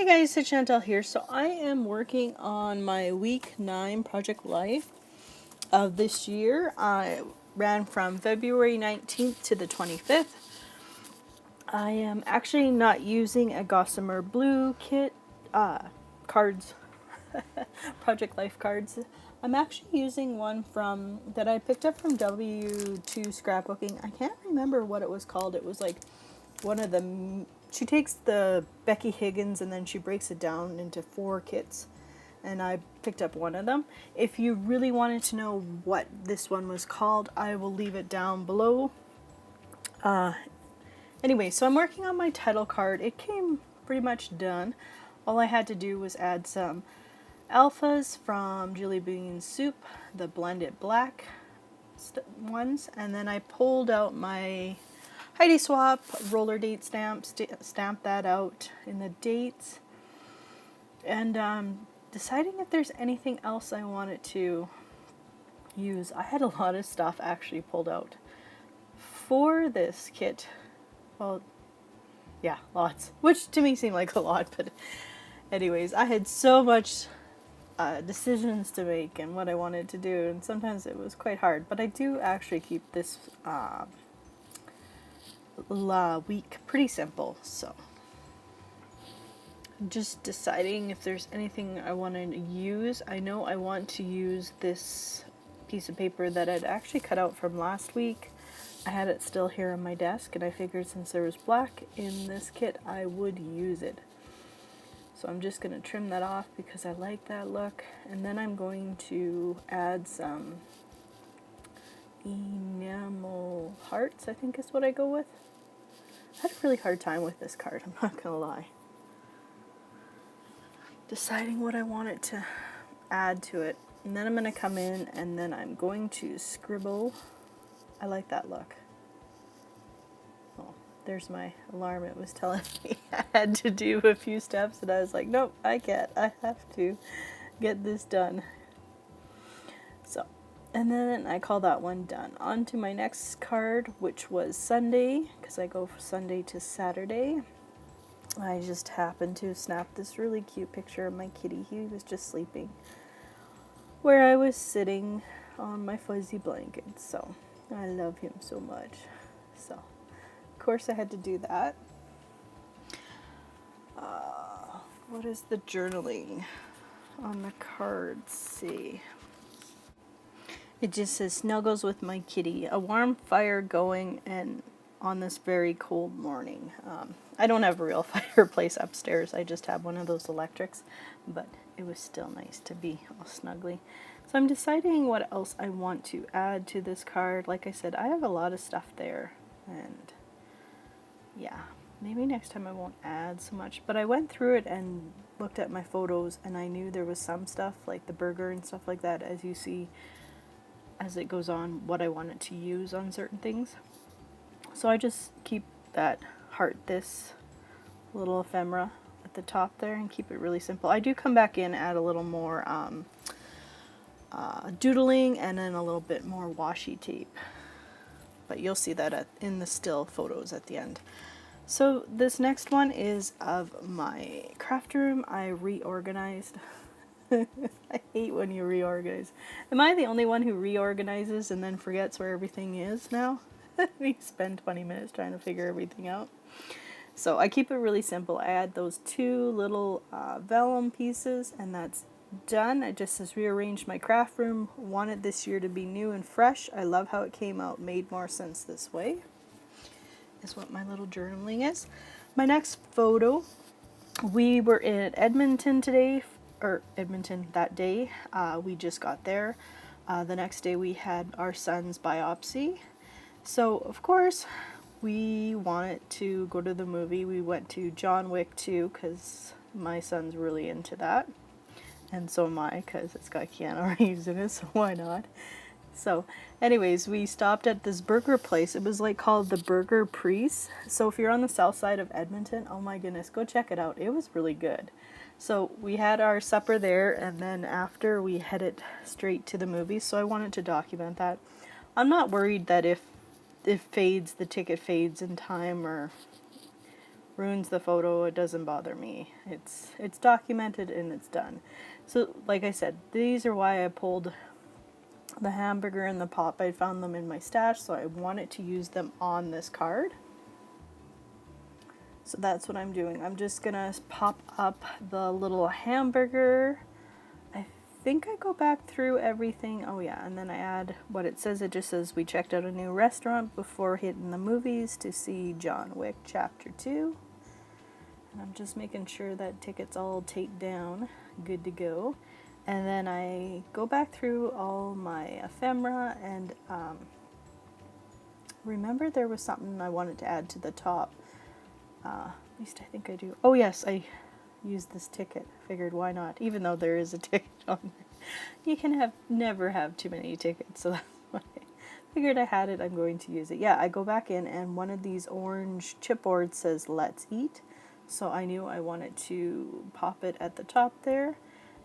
Hey guys, it's Shantele here. So I am working on my week 9 project life of this year. I ran from February 19th to the 25th. I am actually not using a Gossamer Blue kit cards, project life cards. I'm actually using one that I picked up from W2 Scrapbooking. I can't remember what it was called. It was like one of the, she takes the Becky Higgins and then she breaks it down into 4 kits, and I picked up one of them. If you really wanted to know what this one was called, I will leave it down below. Anyway, so I'm working on my title card. It came pretty much done. All I had to do was add some alphas from Julie Bean Soup, the blended black ones, and then I pulled out my Heidi Swap roller date stamp, stamped that out in the dates, and deciding if there's anything else I wanted to use. I had a lot of stuff actually pulled out for this kit. Well, yeah, lots, which to me seemed like a lot, but anyways, I had so much decisions to make and what I wanted to do, and sometimes it was quite hard, but I do actually keep this week pretty simple. So I'm just deciding if there's anything I want to use. I know I want to use this piece of paper that I'd actually cut out from last week. I had it still here on my desk, and I figured since there was black in this kit, I would use it. So I'm just going to trim that off because I like that look. And then I'm going to add some enamel hearts, I think is what I go with. I had a really hard time with this card, I'm not going to lie. Deciding what I wanted to add to it. And then I'm going to come in and then I'm going to scribble. I like that look. Oh, there's my alarm. It was telling me I had to do a few steps, and I was like, nope, I can't. I have to get this done. So, and then I call that one done. On to my next card, which was Sunday, because I go from Sunday to Saturday. I just happened to snap this really cute picture of my kitty. He was just sleeping where I was sitting on my fuzzy blanket. So I love him so much. So of course I had to do that. What is the journaling on the cards? See. It just says snuggles with my kitty, a warm fire going, and on this very cold morning. I don't have a real fireplace upstairs. I just have one of those electrics, but it was still nice to be all snuggly. So I'm deciding what else I want to add to this card. Like I said, I have a lot of stuff there, and yeah, maybe next time I won't add so much. But I went through it and looked at my photos, and I knew there was some stuff like the burger and stuff like that, as you see as it goes on, what I wanted to use on certain things. So I just keep that heart, this little ephemera at the top there, and keep it really simple. I do come back in, add a little more doodling, and then a little bit more washi tape. But you'll see that in the still photos at the end. So this next one is of my craft room. I reorganized. I hate when you reorganize. Am I the only one who reorganizes and then forgets where everything is now? We spend 20 minutes trying to figure everything out. So I keep it really simple. I add those 2 little vellum pieces, and that's done. I just has rearranged my craft room. Wanted this year to be new and fresh. I love how it came out. Made more sense this way. Is what my little journaling is. My next photo, we were in Edmonton today, or Edmonton that day. We just got there. The next day we had our son's biopsy. So, of course, we wanted to go to the movie. We went to John Wick 2 because my son's really into that. And so am I, because it's got Keanu Reeves in it, so why not? So, anyways, we stopped at this burger place. It was like called the Burger Priest. So if you're on the south side of Edmonton, oh my goodness, go check it out. It was really good. So we had our supper there, and then after we headed straight to the movies. So I wanted to document that. I'm not worried that if it fades, the ticket fades in time, or ruins the photo, it doesn't bother me. It's documented and it's done. So like I said, these are why I pulled the hamburger and the pop. I found them in my stash, so I wanted to use them on this card. So that's what I'm doing. I'm just gonna pop up the little hamburger. I think I go back through everything. Oh yeah, and then I add what it says. It just says we checked out a new restaurant before hitting the movies to see John Wick Chapter 2. And I'm just making sure that ticket's all taped down, good to go. And then I go back through all my ephemera and remember there was something I wanted to add to the top. At least I think I do. Oh yes, I used this ticket. Figured why not? Even though there is a ticket on there. You can never have too many tickets, so that's why I figured I had it, I'm going to use it. Yeah, I go back in and one of these orange chipboards says let's eat. So I knew I wanted to pop it at the top there.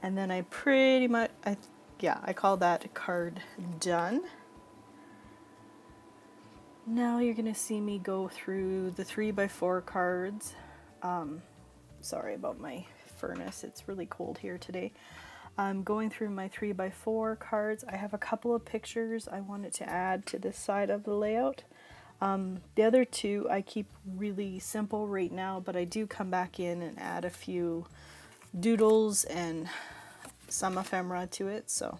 And then I pretty much, I call that card done. Now you're going to see me go through the 3x4 cards. Sorry about my furnace, it's really cold here today. I'm going through my 3x4 cards. I have a couple of pictures I wanted to add to this side of the layout. The other two I keep really simple right now, but I do come back in and add a few doodles and some ephemera to it. So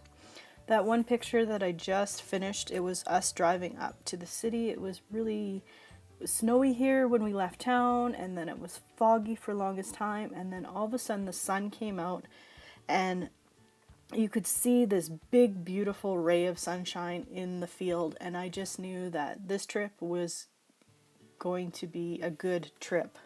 that one picture that I just finished, it was us driving up to the city. It was really snowy here when we left town, and then it was foggy for the longest time, and then all of a sudden the sun came out and you could see this big beautiful ray of sunshine in the field, and I just knew that this trip was going to be a good trip.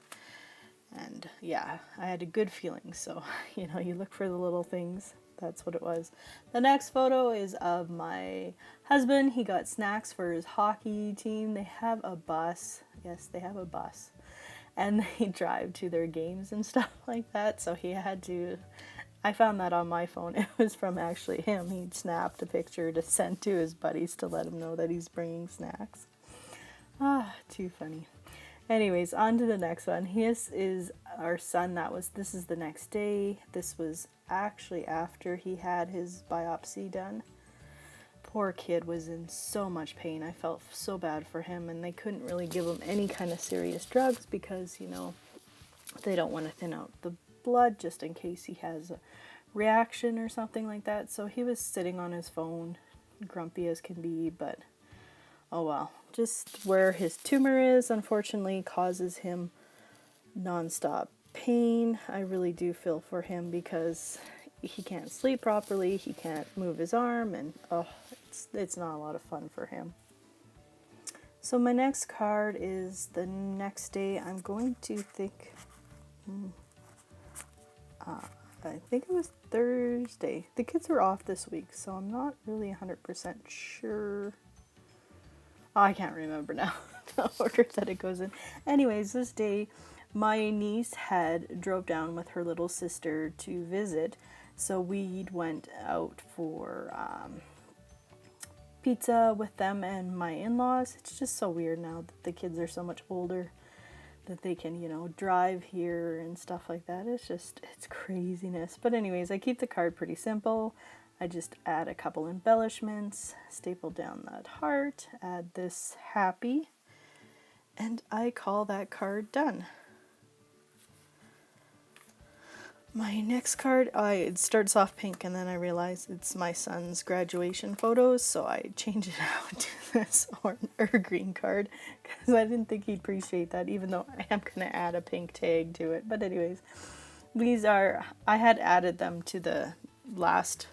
And yeah, I had a good feeling. So you know, you look for the little things. That's what it was. The next photo is of my husband. He got snacks for his hockey team. They have a bus. Yes, they have a bus. And they drive to their games and stuff like that. So he had to, I found that on my phone. It was from actually him. He'd snapped a picture to send to his buddies to let him know that he's bringing snacks. Ah, too funny. Anyways, on to the next one. This is our son. This is the next day. This was actually after he had his biopsy done. Poor kid was in so much pain. I felt so bad for him, and they couldn't really give him any kind of serious drugs because, you know, they don't want to thin out the blood just in case he has a reaction or something like that. So he was sitting on his phone, grumpy as can be, but oh well. Just where his tumor is, unfortunately, causes him nonstop pain. I really do feel for him because he can't sleep properly, he can't move his arm, and it's not a lot of fun for him. So my next card is the next day. I'm going to think, I think it was Thursday. The kids were off this week, so I'm not really 100% sure. Oh, I can't remember now the order that it goes in. Anyways, this day my niece had drove down with her little sister to visit, so we went out for pizza with them and my in-laws. It's just so weird now that the kids are so much older that they can, you know, drive here and stuff like that. It's craziness. But anyways, I keep the card pretty simple. I just add a couple embellishments, staple down that heart, add this happy, and I call that card done. My next card, it starts off pink, and then I realize it's my son's graduation photos, so I change it out to this green card, because I didn't think he'd appreciate that, even though I am going to add a pink tag to it. But anyways, I had added them to the last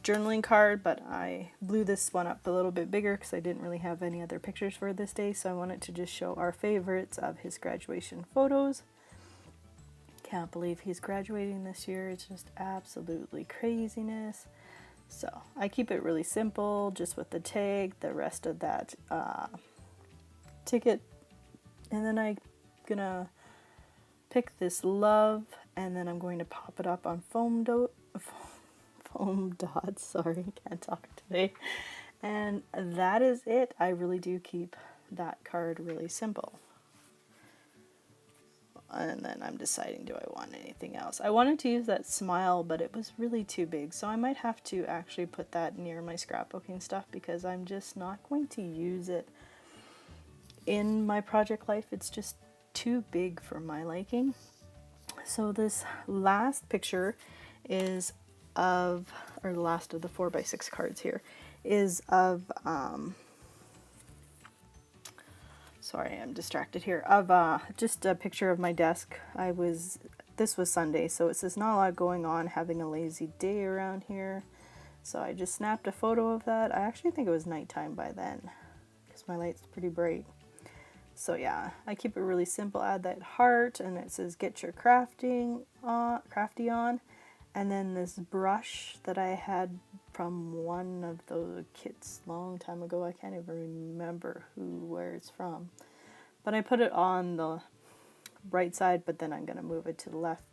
journaling card, but I blew this one up a little bit bigger because I didn't really have any other pictures for this day, so I wanted to just show our favorites of his graduation photos. Can't believe he's graduating this year. It's just absolutely craziness. So I keep it really simple, just with the tag, the rest of that ticket, and then I'm gonna pick this love, and then I'm going to pop it up on foam dots, sorry, can't talk today. And that is it. I really do keep that card really simple. and then I'm deciding, do I want anything else? I wanted to use that smile, but it was really too big, so I might have to actually put that near my scrapbooking stuff because I'm just not going to use it in my project life. It's just too big for my liking. So this last picture is of, or the last of the 4x6 cards here, is of, sorry, I'm distracted here, of just a picture of my desk. This was Sunday, so it says not a lot going on, having a lazy day around here. So I just snapped a photo of that. I actually think it was nighttime by then, because my light's pretty bright. So yeah, I keep it really simple. Add that heart, and it says get your crafty on. And then this brush that I had from one of those kits long time ago. I can't even remember where it's from. But I put it on the right side, but then I'm going to move it to the left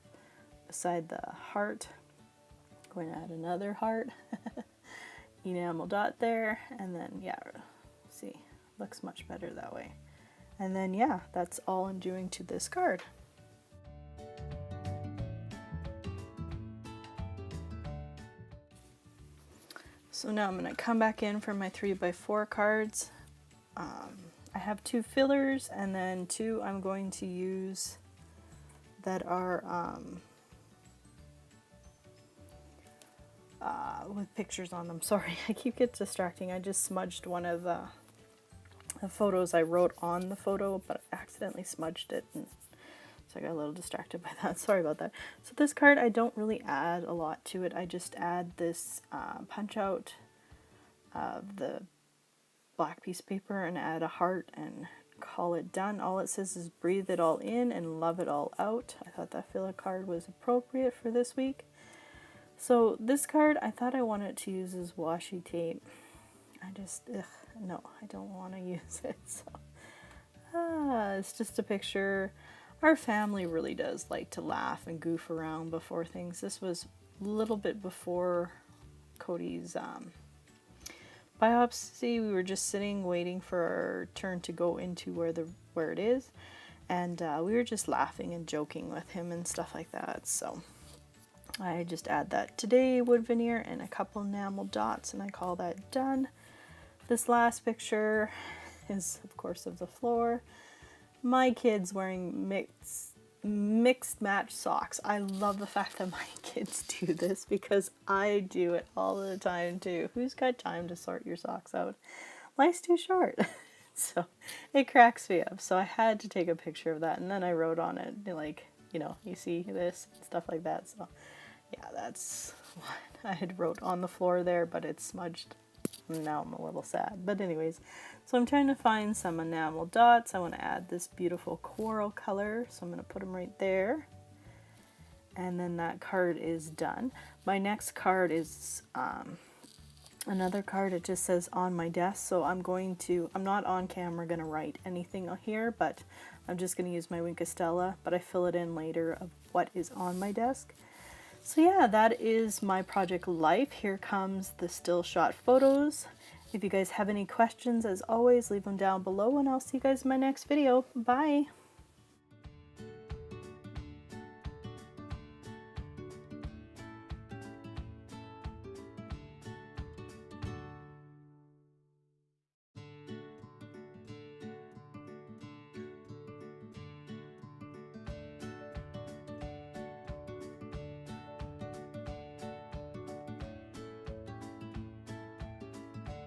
beside the heart. Going to add another heart. Enamel dot there, and then yeah, see, looks much better that way. And then yeah, that's all I'm doing to this card. So now I'm going to come back in for my 3x4 cards. I have 2 fillers, and then 2 I'm going to use that are with pictures on them. Sorry, I keep getting distracting. I just smudged one of the photos I wrote on the photo, but I accidentally smudged it, and so I got a little distracted by that. Sorry about that. So this card, I don't really add a lot to it. I just add this punch out of the black piece of paper and add a heart and call it done. All it says is breathe it all in and love it all out. I thought that filler card was appropriate for this week. So this card, I thought I wanted to use as washi tape. I just, no, I don't want to use it. So, it's just a picture. Our family really does like to laugh and goof around before things. This was a little bit before Cody's biopsy. We were just sitting waiting for our turn to go into where it is, and we were just laughing and joking with him and stuff like that. So I just add that today wood veneer and a couple enamel dots, and I call that done. This last picture is of course of the floor. My kids wearing mixed match socks. I love the fact that my kids do this because I do it all the time too. Who's got time to sort your socks out? Life's too short. So it cracks me up. So I had to take a picture of that, and then I wrote on it, like, you see this, stuff like that. So yeah, that's what I had wrote on the floor there, but it's smudged. Now I'm a little sad. But anyways, so I'm trying to find some enamel dots. I want to add this beautiful coral color, so I'm going to put them right there. And then that card is done. My next card is another card. It just says on my desk, so I'm not on camera going to write anything here, but I'm just going to use my Wink of Stella, but I fill it in later of what is on my desk. So yeah, that is my project life. Here comes the still shot photos. If you guys have any questions, as always, leave them down below, and I'll see you guys in my next video. Bye!